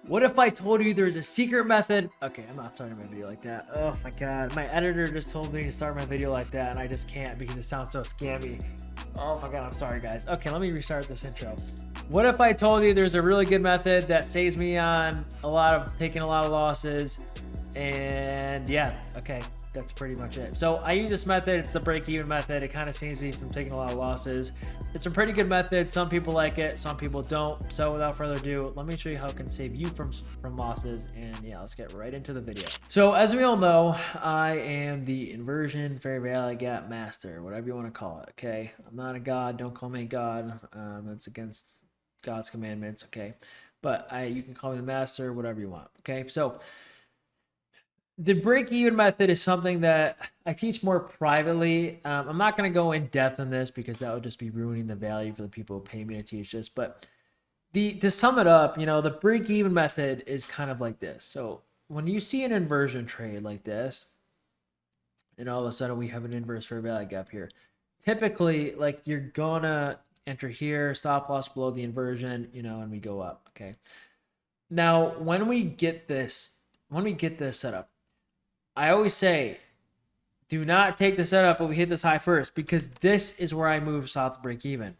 What if I told you there's a secret method? Okay, I'm not starting my video like that. Oh my God. My editor just told me to start my video like that and I just can't because it sounds so scammy. Oh my God, I'm sorry guys. Okay, let me restart this intro. What if I told you there's a really good method that saves me on taking a lot of losses? And yeah, okay, that's pretty much it. So I use this method. It's the break-even method. It kind of saves me from taking a lot of losses. It's a pretty good method. Some people like it, some people don't. So without further ado, let me show you how it can save you from losses. And yeah, let's get right into the video. So as we all know, I am the inversion fair value gap master, whatever you want to call it. Okay, I'm not a god. Don't call me a god. That's against God's commandments. Okay, but you can call me the master, whatever you want. Okay, so the break-even method is something that I teach more privately. I'm not going to go in depth on this because that would just be ruining the value for the people who pay me to teach this. But to sum it up, the break-even method is kind of like this. So when you see an inversion trade like this, and all of a sudden we have an inverse fair value gap here, typically, like, you're gonna enter here, stop loss below the inversion, and we go up. Okay. Now, when we get this set up, I always say, do not take the setup but we hit this high first, because this is where I move stop to break even.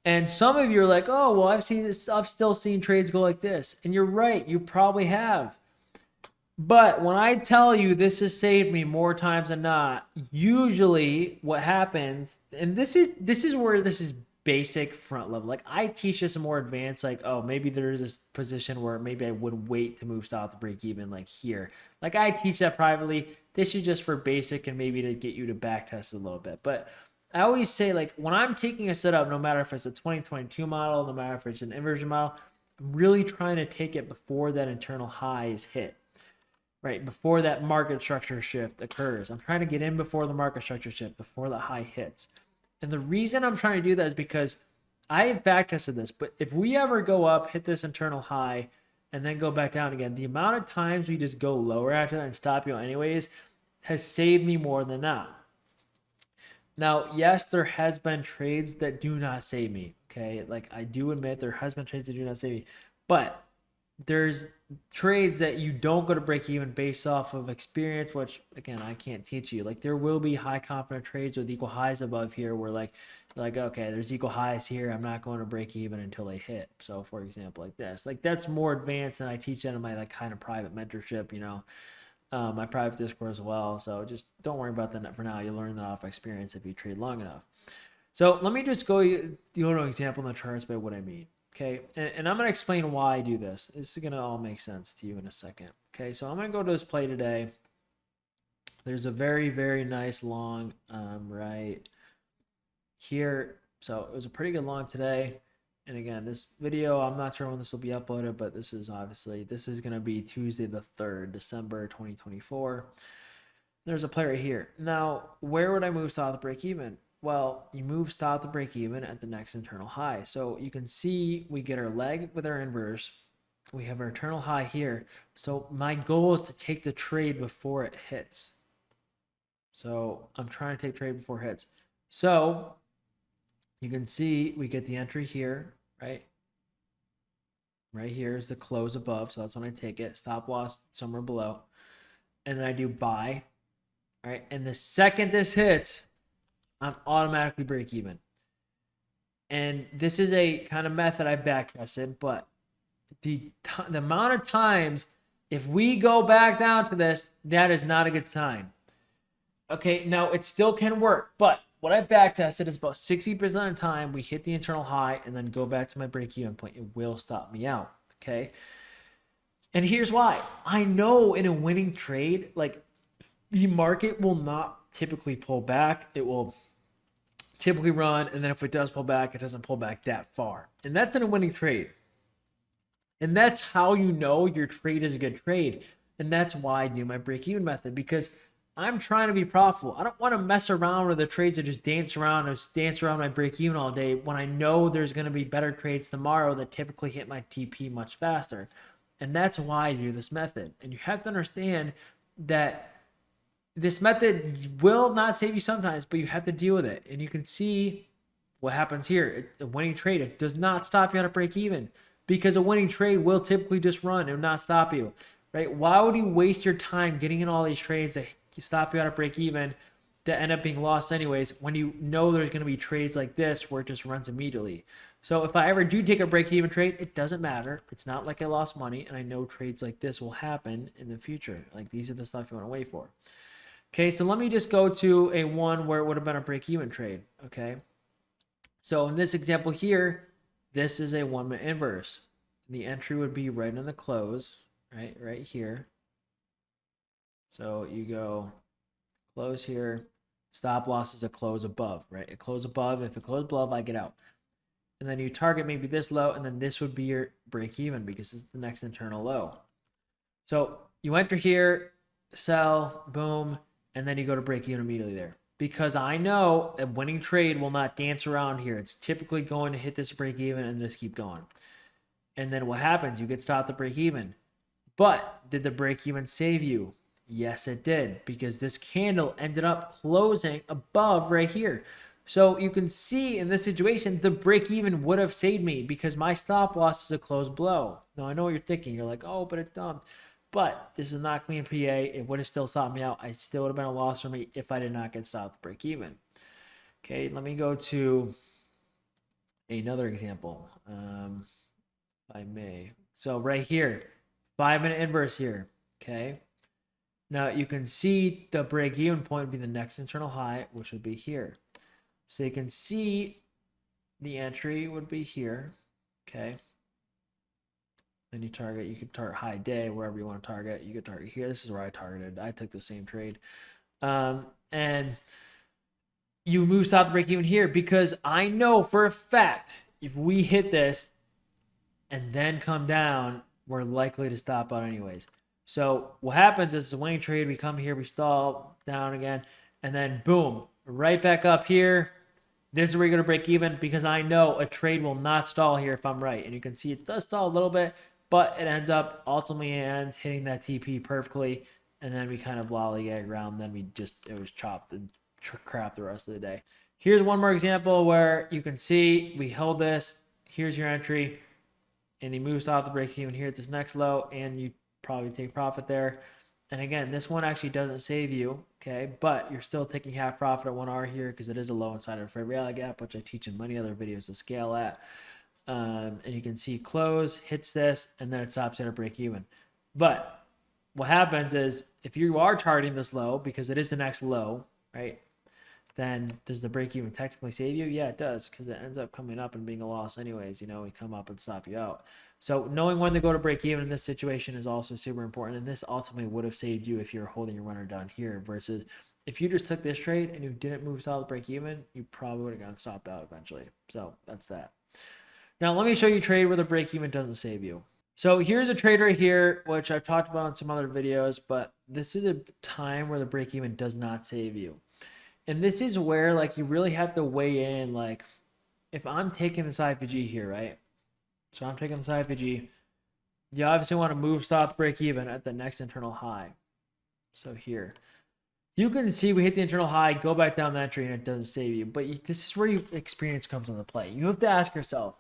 And some of you are like, oh, well, I've still seen trades go like this. And you're right, you probably have. But when I tell you this has saved me more times than not, usually what happens, and this is where this is basic front level. Like, I teach this more advanced, like, oh, maybe there's this position where maybe I would wait to move stop to break even, like here. Like, I teach that privately. This is just for basic and maybe to get you to back test a little bit. But I always say, like, when I'm taking a setup, no matter if it's a 2022 model, no matter if it's an inversion model, I'm really trying to take it before that internal high is hit. Right, before that market structure shift occurs. I'm trying to get in before the market structure shift, before the high hits. And the reason I'm trying to do that is because I have backtested this, but if we ever go up, hit this internal high, and then go back down again, the amount of times we just go lower after that and stop you anyways has saved me more than that. Now, yes, there has been trades that do not save me, okay? Like, I do admit there has been trades that do not save me, but there's trades that you don't go to break even based off of experience, which again, I can't teach you. Like, there will be high confident trades with equal highs above here where like, okay, there's equal highs here. I'm not going to break even until they hit. So for example, like this, like, that's more advanced, and I teach that in my like kind of private mentorship, my private Discord as well. So just don't worry about that for now. You'll learn that off experience if you trade long enough. So let me just go to an example in the charts by what I mean. Okay, and I'm going to explain why I do this. This is going to all make sense to you in a second. Okay, so I'm going to go to this play today. There's a very, very nice long right here. So it was a pretty good long today. And again, this video, I'm not sure when this will be uploaded, but this is going to be Tuesday the 3rd, December 2024. There's a play right here. Now, where would I move stop to break even? Well, you move stop to break even at the next internal high. So you can see we get our leg with our inverse. We have our internal high here. So my goal is to take the trade before it hits. So I'm trying to take trade before it hits. So you can see we get the entry here, right? Right here is the close above. So that's when I take it. Stop loss somewhere below. And then I do buy, right? And the second this hits, I'm automatically break even. And this is a kind of method I backtested, but the amount of times, if we go back down to this, that is not a good sign. Okay, now it still can work, but what I backtested is about 60% of the time we hit the internal high and then go back to my break even point. It will stop me out, okay? And here's why. I know in a winning trade, like, the market will not typically pull back. It will typically run, and then if it does pull back, it doesn't pull back that far. And that's in a winning trade. And that's how you know your trade is a good trade. And that's why I do my break-even method, because I'm trying to be profitable. I don't want to mess around with the trades that just dance around my break-even all day when I know there's going to be better trades tomorrow that typically hit my TP much faster. And that's why I do this method. And you have to understand that this method will not save you sometimes, but you have to deal with it. And you can see what happens here. A winning trade, it does not stop you at a break even. because a winning trade will typically just run and not stop you, right? Why would you waste your time getting in all these trades that stop you out of break even that end up being lost anyways when you know there's going to be trades like this where it just runs immediately? So if I ever do take a break even trade, it doesn't matter. It's not like I lost money, and I know trades like this will happen in the future. Like these are the stuff you want to wait for. Okay, so let me just go to a one where it would have been a break even trade. Okay, so in this example here, this is a 1 minute inverse. The entry would be right in the close, right here. So you go close here. Stop loss is a close above, right? A close above. If it closes above, I get out. And then you target maybe this low, and then this would be your break even because this is the next internal low. So you enter here, sell, boom, and then you go to break even immediately there. Because I know a winning trade will not dance around here. It's typically going to hit this break even and just keep going. And then what happens? You get stopped at break even. But did the break even save you? Yes, it did, because this candle ended up closing above right here. So you can see in this situation, the break even would have saved me because my stop loss is a closed blow. Now, I know what you're thinking. You're like, oh, but it's dumb. But this is not clean PA. It would have still stopped me out. I still would have been a loss for me if I did not get stopped at break even. Okay, let me go to another example, if I may. So right here, 5 minute inverse here. Okay. Now you can see the break even point would be the next internal high, which would be here. So you can see the entry would be here, okay? Then you target, you could target high day, wherever you want to target. You could target here. This is where I targeted. I took the same trade. And you move south break even here because I know for a fact if we hit this and then come down, we're likely to stop out anyways. So what happens is the winning trade, we come here, we stall down again, and then boom, right back up here. This is where you're going to break even because I know a trade will not stall here if I'm right. And you can see it does stall a little bit, but it ends up ultimately hitting that TP perfectly. And then we kind of lollygag around. Then it was chopped and crap the rest of the day. Here's one more example where you can see we held this. Here's your entry. And he moves off the break even here at this next low. And you probably take profit there. And again, this one actually doesn't save you, okay? But you're still taking half profit at 1 hour here because it is a low inside of a fair value gap, which I teach in many other videos to scale at. And you can see close, hits this, and then it stops at a break even. But what happens is if you are targeting this low because it is the next low, right? Then does the break even technically save you? Yeah, it does, because it ends up coming up and being a loss anyways. You know, we come up and stop you out. So knowing when to go to break even in this situation is also super important. And this ultimately would have saved you if you're holding your runner down here versus if you just took this trade and you didn't move solid break even, you probably would have gotten stopped out eventually. So that's that. Now let me show you a trade where the break even doesn't save you. So here's a trade right here, which I've talked about in some other videos, but this is a time where the break even does not save you. And this is where, like, you really have to weigh in, like, if I'm taking this IPG here, right? So I'm taking this IPG. You obviously want to move stop break even at the next internal high. So here. You can see we hit the internal high, go back down the entry, and it doesn't save you. But this is where your experience comes into play. You have to ask yourself,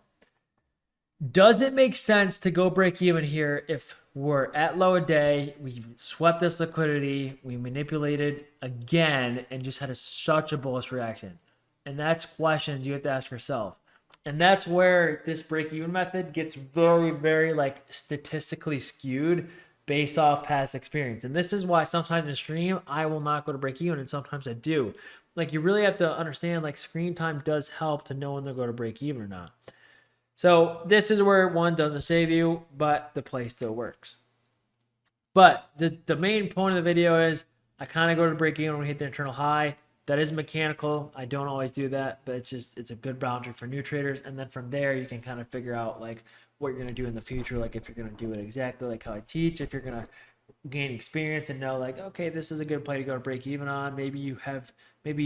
does it make sense to go break even here if we're at low a day, we've swept this liquidity, we manipulated again, and just had such a bullish reaction? And that's questions you have to ask yourself. And that's where this break-even method gets very, very, like, statistically skewed based off past experience. And this is why sometimes in stream, I will not go to break-even, and sometimes I do. Like, you really have to understand, like, screen time does help to know when to go to break-even or not. So this is where one doesn't save you, but the play still works. But the main point of the video is I kind of go to break even when we hit the internal high. That is mechanical. I don't always do that, but it's a good boundary for new traders. And then from there, you can kind of figure out like what you're going to do in the future. Like if you're going to do it exactly like how I teach, if you're going to gain experience and know like, okay, this is a good play to go to break even on. Maybe you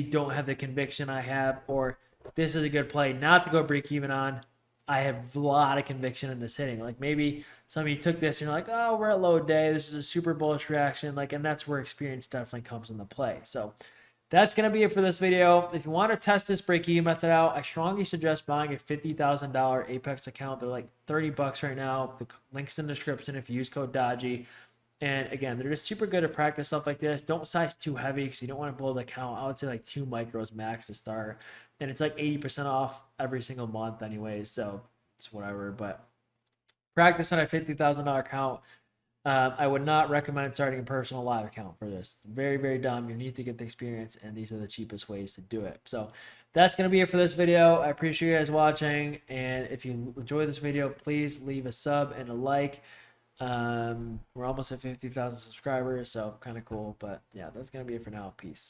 don't have the conviction I have, or this is a good play not to go break even on. I have a lot of conviction in this hitting. Like maybe some of you took this and you're like, oh, we're at low day. This is a super bullish reaction. Like, and that's where experience definitely comes into play. So that's going to be it for this video. If you want to test this break-even method out, I strongly suggest buying a $50,000 Apex account. They're like $30 right now. The link's in the description if you use code Dodgy. And again, they're just super good at practice stuff like this. Don't size too heavy because you don't want to blow the account. I would say like 2 micros max to start. And it's like 80% off every single month anyways. So it's whatever. But practice on a $50,000 account. I would not recommend starting a personal live account for this. Very, very dumb. You need to get the experience, and these are the cheapest ways to do it. So that's going to be it for this video. I appreciate you guys watching, and if you enjoy this video, please leave a sub and a like. We're almost at 50,000 subscribers, so kind of cool. But yeah, that's going to be it for now. Peace.